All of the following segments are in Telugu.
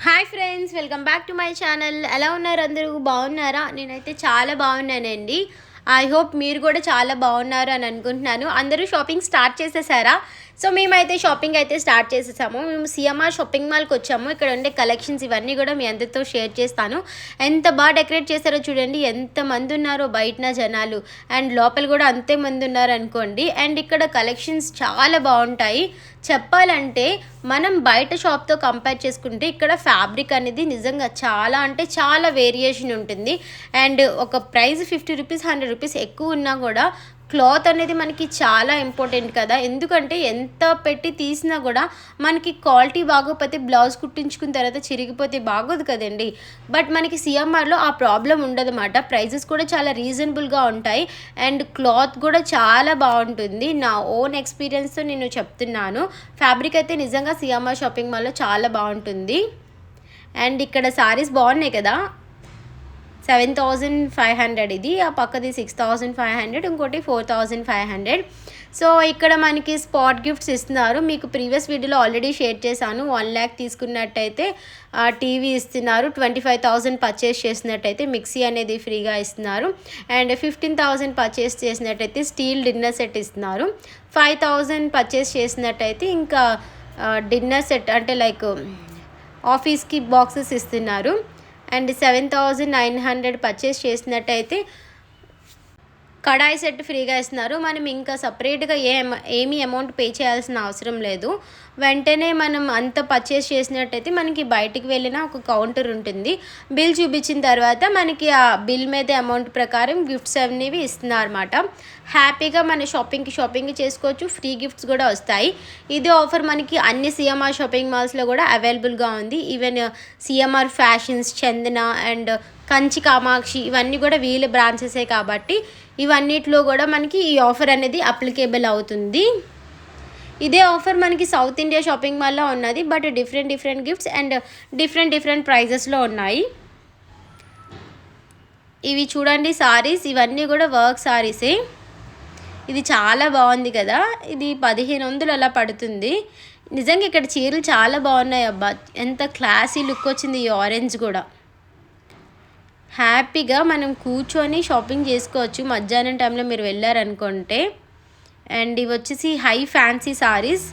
Hi friends, welcome back to my channel. ఎలా ఉన్నారు అందరూ? బాగున్నారా? నేనైతే చాలా బాగున్నానండి. ఐ హోప్ మీరు కూడా చాలా బాగున్నారు అని అనుకుంటున్నాను. అందరూ షాపింగ్ స్టార్ట్ చేసేసారా? సో మేమైతే షాపింగ్ అయితే స్టార్ట్ చేసేసాము. మేము సిఎంఆర్ షాపింగ్ మాల్కి వచ్చాము. ఇక్కడ ఉండే కలెక్షన్స్ ఇవన్నీ కూడా మీ అందరితో షేర్ చేస్తాను. ఎంత బాగా డెకరేట్ చేశారో చూడండి, ఎంతమంది ఉన్నారో బయటన జనాలు, అండ్ లోపల కూడా అంతే మంది ఉన్నారు అనుకోండి. అండ్ ఇక్కడ కలెక్షన్స్ చాలా బాగుంటాయి. చెప్పాలంటే మనం బయట షాప్తో కంపేర్ చేసుకుంటే ఇక్కడ ఫ్యాబ్రిక్ అనేది నిజంగా చాలా అంటే చాలా వేరియేషన్ ఉంటుంది. అండ్ ఒక ప్రైస్ 50 రూపీస్ 100 రూపీస్ ఎక్కువ ఉన్నా కూడా క్లాత్ అనేది మనకి చాలా ఇంపార్టెంట్ కదా. ఎందుకంటే ఎంత పెట్టి తీసినా కూడా మనకి క్వాలిటీ బాగోకపోతే బ్లౌజ్ కుట్టించుకున్న తర్వాత చిరిగిపోతే బాగోదు కదండి. బట్ మనకి సిఎంఆర్లో ఆ ప్రాబ్లం ఉండదన్నమాట. ప్రైజెస్ కూడా చాలా రీజనబుల్గా ఉంటాయి అండ్ క్లాత్ కూడా చాలా బాగుంటుంది. నా ఓన్ ఎక్స్పీరియన్స్తో నేను చెప్తున్నాను. ఫ్యాబ్రిక్ అయితే నిజంగా సిఎంఆర్ షాపింగ్ మాల్లో చాలా బాగుంటుంది. అండ్ ఇక్కడ సారీస్ బాగున్నాయి కదా. 7,500 ఇది, ఆ పక్కది 6,500, ఇంకోటి 4,500. సో ఇక్కడ మనకి స్పాట్ గిఫ్ట్స్ ఇస్తున్నారు. మీకు ప్రీవియస్ వీడియోలో ఆల్రెడీ షేర్ చేశాను. 1 lakh తీసుకున్నట్టయితే టీవీ ఇస్తున్నారు. 25,000 పర్చేస్ చేసినట్టయితే మిక్సీ అనేది ఫ్రీగా ఇస్తున్నారు. అండ్ 15,000 పర్చేస్ చేసినట్టయితే స్టీల్ డిన్నర్ సెట్ ఇస్తున్నారు. 5,000 పర్చేస్ చేసినట్టయితే ఇంకా డిన్నర్ సెట్ అంటే లైక్ ఆఫీస్కి బాక్సెస్ ఇస్తున్నారు. అండ్ 7,900 పర్చేస్ చేసినట్టయితే కడాయి సెట్ ఫ్రీగా ఇస్తున్నారు. మనం ఇంకా సపరేట్గా ఏమీ అమౌంట్ పే చేయాల్సిన అవసరం లేదు. వెంటనే మనం అంత పర్చేస్ చేసినట్టయితే మనకి బయటికి వెళ్ళిన ఒక కౌంటర్ ఉంటుంది. బిల్ చూపించిన తర్వాత మనకి ఆ బిల్ మీద అమౌంట్ ప్రకారం గిఫ్ట్స్ అనేవి ఇస్తున్నారు అన్నమాట. హ్యాపీగా మన షాపింగ్ చేసుకోవచ్చు. ఫ్రీ గిఫ్ట్స్ కూడా వస్తాయి. ఇది ఆఫర్ మనకి అన్ని సిఎంఆర్ షాపింగ్ మాల్స్లో కూడా అవైలబుల్గా ఉంది. Even CMR fashions, Chandana and Kanchi Kamakshi ఇవన్నీ కూడా వీళ్ళ బ్రాంచెసే కాబట్టి ఇవన్నిట్లో కూడా మనకి ఈ ఆఫర్ అనేది అప్లికేబుల్ అవుతుంది. ఇదే ఆఫర్ మనకి సౌత్ ఇండియా షాపింగ్ మాల్లో ఉన్నది. But different gifts and different ప్రైజెస్లో ఉన్నాయి. ఇవి చూడండి సారీస్, ఇవన్నీ కూడా వర్క్ సారీసే. ఇది చాలా బాగుంది కదా. ఇది 1,500 అలా పడుతుంది. నిజంగా ఇక్కడ చీరలు చాలా బాగున్నాయి. అబ్బా, ఎంత క్లాసీ లుక్ వచ్చింది. ఈ ఆరెంజ్ కూడా హ్యాపీగా మనం కూర్చొని షాపింగ్ చేసుకోవచ్చు మధ్యాహ్నం టైంలో మీరు వెళ్ళారనుకుంటే. అండ్ ఇవి వచ్చేసి హై ఫ్యాన్సీ సారీస్.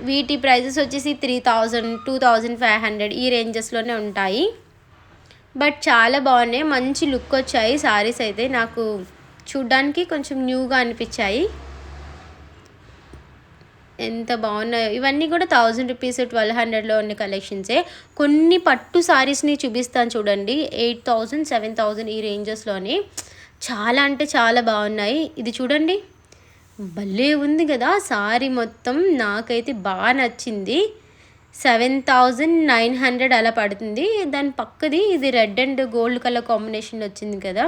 వీటి ప్రైజెస్ వచ్చేసి 3,000, 2,500 ఈ రేంజెస్లోనే ఉంటాయి. బట్ చాలా బాగున్నాయి, మంచి లుక్ వచ్చాయి సారీస్ అయితే. నాకు చూడ్డానికి కొంచెం న్యూగా అనిపించాయి. ఎంత బాగున్నాయో. ఇవన్నీ కూడా 1,000 రూపీస్ 1,200లో ఉన్న కలెక్షన్సే. కొన్ని పట్టు సారీస్ని చూపిస్తాను చూడండి. 8,000, 7,000 ఈ రేంజెస్లోని చాలా అంటే చాలా బాగున్నాయి. ఇది చూడండి, భలే ఉంది కదా సారీ మొత్తం. నాకైతే బాగా నచ్చింది. 7,900 అలా పడుతుంది. దాని పక్కది ఇది red and gold colour combination వచ్చింది కదా.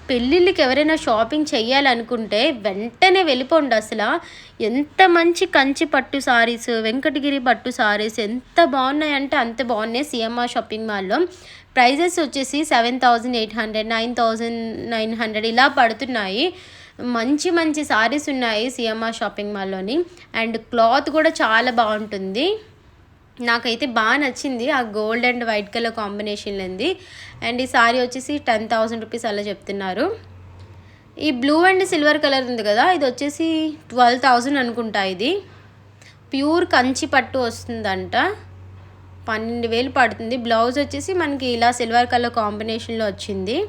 పెళ్ళిళ్ళకి ఎవరైనా షాపింగ్ చేయాలనుకుంటే వెంటనే వెళ్ళిపోండి. అసలు ఎంత మంచి కంచి పట్టు సారీస్, వెంకటగిరి పట్టు సారీస్ ఎంత బాగున్నాయంటే అంత బాగున్నాయి సిఎంఆర్ షాపింగ్ మాల్లో. ప్రైజెస్ వచ్చేసి 7,800, 9,900 ఇలా పడుతున్నాయి. మంచి సారీస్ ఉన్నాయి సిఎంఆర్ షాపింగ్ మాల్లోని. అండ్ క్లాత్ కూడా చాలా బాగుంటుంది. నాకైతే బాగా నచ్చింది ఆ గోల్డ్ అండ్ వైట్ కలర్ కాంబినేషన్లో ఉంది. అండ్ ఈ సారీ వచ్చేసి 10,000 రూపీస్ అలా చెప్తున్నారు. ఈ బ్లూ అండ్ సిల్వర్ కలర్ ఉంది కదా, ఇది వచ్చేసి 12,000 అనుకుంటా. ఇది ప్యూర్ కంచి పట్టు వస్తుందంట. 12,000 పడుతుంది. బ్లౌజ్ వచ్చేసి మనకి ఇలా సిల్వర్ కలర్ కాంబినేషన్లో వచ్చింది.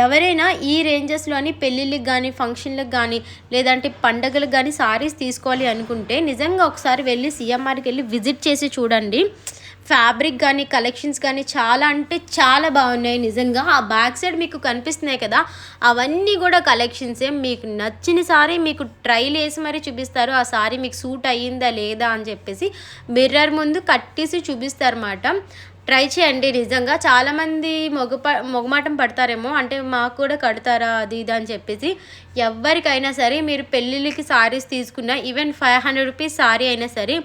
ఎవరైనా ఈ రేంజెస్లోని పెళ్ళిళ్ళకి కానీ ఫంక్షన్లకు కానీ లేదంటే పండగలకు కానీ సారీస్ తీసుకోవాలి అనుకుంటే నిజంగా ఒకసారి వెళ్ళి సిఎంఆర్కి వెళ్ళి విజిట్ చేసి చూడండి. ఫ్యాబ్రిక్ కానీ కలెక్షన్స్ కానీ చాలా అంటే చాలా బాగున్నాయి. నిజంగా ఆ బ్యాక్ సైడ్ మీకు కనిపిస్తున్నాయి కదా, అవన్నీ కూడా కలెక్షన్సే. మీకు నచ్చిన సారీ మీకు ట్రైల్ వేసి మరీ చూపిస్తారు. ఆ సారీ మీకు సూట్ అయ్యిందా లేదా అని చెప్పేసి మిర్రర్ ముందు కట్టేసి చూపిస్తారన్నమాట. ట్రై చేయండి. నిజంగా చాలామంది మొగమాటం పడతారేమో, అంటే మాకు కూడా కడతారా అది ఇది అని చెప్పేసి. ఎవరికైనా సరే మీరు పెళ్ళిళ్ళకి సారీస్ తీసుకున్న ఈవెన్ 500 రూపీస్ సారీ అయినా సరే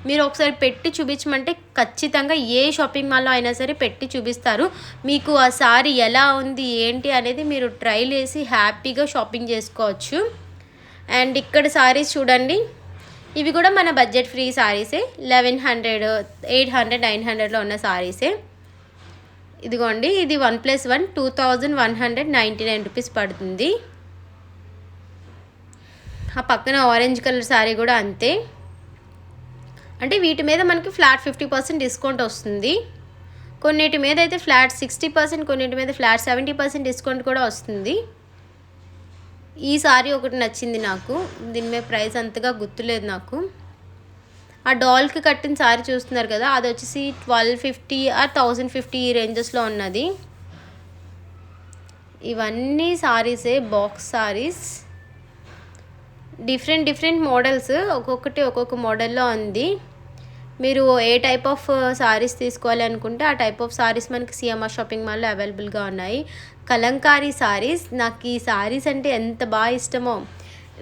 మీరు ఒకసారి పెట్టి చూపించమంటే ఖచ్చితంగా ఏ షాపింగ్ మాల్లో అయినా సరే పెట్టి చూపిస్తారు. మీకు ఆ సారీ ఎలా ఉంది ఏంటి అనేది మీరు ట్రైల్ వేసి హ్యాపీగా షాపింగ్ చేసుకోవచ్చు. అండ్ ఇక్కడ సారీస్ చూడండి, ఇవి కూడా మన బడ్జెట్ ఫ్రీ సారీసే, 1100, 800, 900లో ఉన్న సారీసే. ఇదిగోండి, ఇది 1+1 2199 రూపీస్ పడుతుంది. ఆ పక్కన ఆరెంజ్ కలర్ సారీ కూడా అంతే. అంటే వీటి మీద మనకి ఫ్లాట్ 50% డిస్కౌంట్ వస్తుంది. కొన్నిటి మీద అయితే ఫ్లాట్ 60%, కొన్నిటి మీద ఫ్లాట్ 70% డిస్కౌంట్ కూడా వస్తుంది. ఈ సారీ ఒకటి నచ్చింది నాకు, దీని మీద ప్రైస్ అంతగా గుర్తులేదు నాకు. ఆ డాల్కి కట్టిన సారీ చూస్తున్నారు కదా, అది వచ్చేసి 1250 ఆర్ 1050 ఈ రేంజెస్లో ఉన్నది. ఇవన్నీ సారీసే, బాక్స్ సారీస్, డిఫరెంట్ మోడల్స్, ఒక్కొక్కటి ఒక్కొక్క మోడల్లో ఉంది. మీరు ఏ టైప్ ఆఫ్ సారీస్ తీసుకోవాలి అనుకుంటే ఆ టైప్ ఆఫ్ సారీస్ మనకి సిఎంఆర్ షాపింగ్ మాల్లో అవైలబుల్గా ఉన్నాయి. కలంకారీ సారీస్, నాకు ఈ సారీస్ అంటే ఎంత బాగా ఇష్టమో.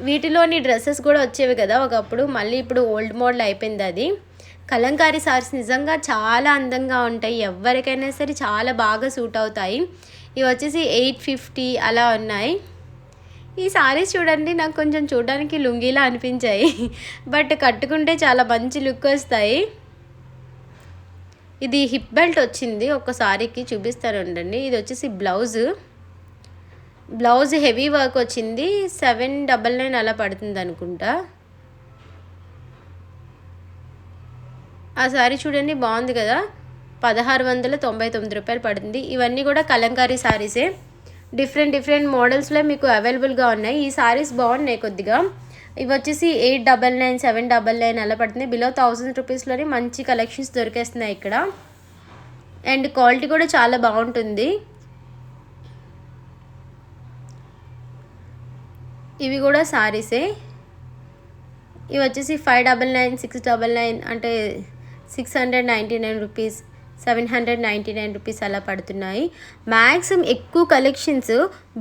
వీటిలోని డ్రెస్సెస్ కూడా వచ్చేవి కదా ఒకప్పుడు, మళ్ళీ ఇప్పుడు ఓల్డ్ మోడల్ అయిపోయింది అది. కలంకారీ సారీస్ నిజంగా చాలా అందంగా ఉంటాయి, ఎవరికైనా సరే చాలా బాగా సూట్ అవుతాయి. ఇవి వచ్చేసి 850 అలా ఉన్నాయి. ఈ సారీస్ చూడండి, నాకు కొంచెం చూడడానికి లుంగీలా అనిపించాయి, బట్ కట్టుకుంటే చాలా మంచి లుక్ వస్తాయి. ఇది హిప్ బెల్ట్ వచ్చింది ఒక సారీకి, చూపిస్తాను ఉండండి. ఇది వచ్చేసి బ్లౌజ్ హెవీ వర్క్ వచ్చింది, 799 అలా పడుతుంది అనుకుంటా. ఆ సారీ చూడండి, బాగుంది కదా, 1699 రూపాయలు పడుతుంది. ఇవన్నీ కూడా కలంకారీ సారీసే, డిఫరెంట్ మోడల్స్లో మీకు అవైలబుల్గా ఉన్నాయి. ఈ సారీస్ బాగున్నాయి కొద్దిగా. ఇవి వచ్చేసి 899, 799 అలా పడుతుంది. బిలో 1000 రూపీస్లోనే మంచి కలెక్షన్స్ దొరికేస్తున్నాయి ఇక్కడ. అండ్ క్వాలిటీ కూడా చాలా బాగుంటుంది. ఇవి కూడా సారీసే. ఇవి వచ్చేసి 599, 699, అంటే 699 రూపీస్, 799 రూపీస్ అలా పడుతున్నాయి. మ్యాక్సిమం ఎక్కువ కలెక్షన్స్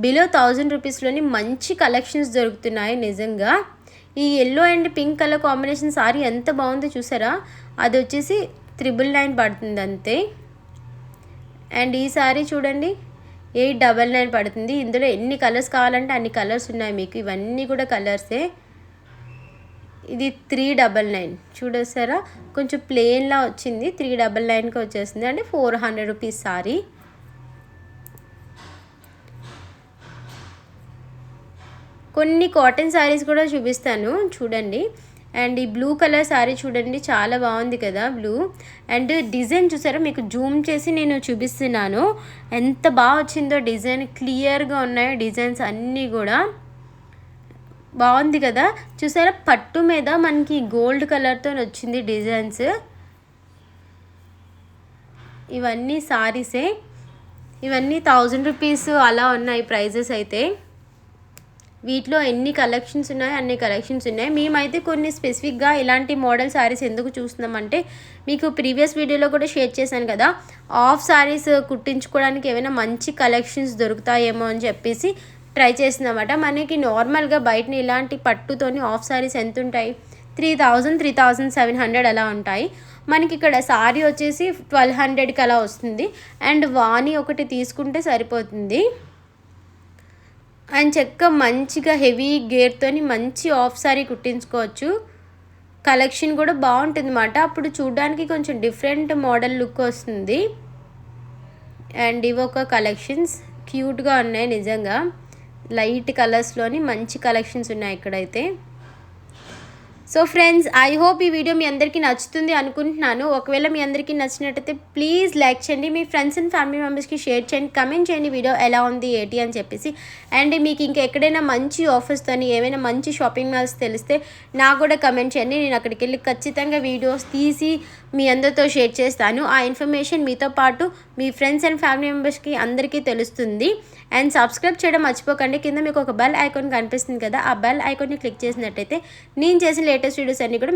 బిలో 1000 రూపీస్లోని మంచి కలెక్షన్స్ దొరుకుతున్నాయి నిజంగా. ఈ yellow and pink colour combination sorry ఎంత బాగుందో చూసారా, అది వచ్చేసి 999 పడుతుంది అంతే. అండ్ ఈ సారీ చూడండి, 899 పడుతుంది. ఇందులో ఎన్ని కలర్స్ కావాలంటే అన్ని కలర్స్ ఉన్నాయి మీకు, ఇవన్నీ కూడా కలర్సే. ఇది 399 చూడేసారా, కొంచెం ప్లెయిన్లా వచ్చింది, 399కి వచ్చేసింది, అంటే 400 రూపీస్ సారీ. కొన్ని కాటన్ సారీస్ కూడా చూపిస్తాను చూడండి. అండ్ ఈ బ్లూ కలర్ సారీ చూడండి, చాలా బాగుంది కదా బ్లూ. అండ్ డిజైన్ చూసారా, మీకు జూమ్ చేసి నేను చూపిస్తున్నాను, ఎంత బాగా వచ్చిందో డిజైన్, క్లియర్గా ఉన్నాయి డిజైన్స్ అన్నీ కూడా. బాగుంది కదా, చూసారా పట్టు మీద మనకి గోల్డ్ కలర్తో వచ్చింది డిజైన్స్. ఇవన్నీ సారీసే, ఇవన్నీ 1000 రూపీస్ అలా ఉన్నాయి ప్రైజెస్ అయితే. వీటిలో ఎన్ని కలెక్షన్స్ ఉన్నాయో అన్ని కలెక్షన్స్ ఉన్నాయి. మేమైతే కొన్ని స్పెసిఫిక్గా ఇలాంటి మోడల్ శారీస్ ఎందుకు చూస్తున్నామంటే, మీకు ప్రీవియస్ వీడియోలో కూడా షేర్ చేశాను కదా, ఆఫ్ శారీస్ కుట్టించుకోవడానికి ఏమైనా మంచి కలెక్షన్స్ దొరుకుతాయేమో అని చెప్పేసి ట్రై చేసిందన్నమాట. మనకి నార్మల్గా బయట ఇలాంటి పట్టుతోని ఆఫ్ శారీస్ ఎంత ఉంటాయి, 3000, 3700 అలా ఉంటాయి. మనకి ఇక్కడ సారీ వచ్చేసి 1200కి అలా వస్తుంది. అండ్ వాణి ఒకటి తీసుకుంటే సరిపోతుంది. అండ్ చెక్క మంచిగా హెవీ గేర్తోని మంచి ఆఫ్ సారీ కుట్టించుకోవచ్చు. కలెక్షన్ కూడా బాగుంటుంది అన్నమాట, అప్పుడు చూడడానికి కొంచెం డిఫరెంట్ మోడల్ లుక్ వస్తుంది. అండ్ ఇవి ఒక కలెక్షన్స్ క్యూట్గా ఉన్నాయి నిజంగా, లైట్ కలర్స్లోని మంచి కలెక్షన్స్ ఉన్నాయి ఇక్కడైతే. సో ఫ్రెండ్స్, ఐ హోప్ ఈ వీడియో మీ అందరికీ నచ్చుతుంది అనుకుంటున్నాను. ఒకవేళ మీ అందరికీ నచ్చినట్టయితే ప్లీజ్ లైక్ చేయండి, మీ ఫ్రెండ్స్ అండ్ ఫ్యామిలీ మెంబర్స్కి షేర్ చేయండి, కమెంట్ చేయండి వీడియో ఎలా ఉంది ఏంటి అని చెప్పేసి. అండ్ మీకు ఇంకా ఎక్కడైనా మంచి ఆఫర్స్తోని ఏమైనా మంచి షాపింగ్ మాల్స్ తెలిస్తే నాకు కూడా కమెంట్ చేయండి. నేను అక్కడికి వెళ్ళి ఖచ్చితంగా వీడియోస్ తీసి మీ అందరితో షేర్ చేస్తాను. ఆ ఇన్ఫర్మేషన్ మీతో పాటు మీ ఫ్రెండ్స్ అండ్ ఫ్యామిలీ మెంబర్స్కి అందరికీ తెలుస్తుంది. అండ్ సబ్స్క్రైబ్ చేయడం మర్చిపోకండి. కింద మీకు ఒక బెల్ ఐకాన్ కనిపిస్తుంది కదా, ఆ బెల్ ఐకాన్ని క్లిక్ చేసినట్టయితే నేను చేసిన లేటెస్ట్ వీడియోస్ అన్నీ కూడా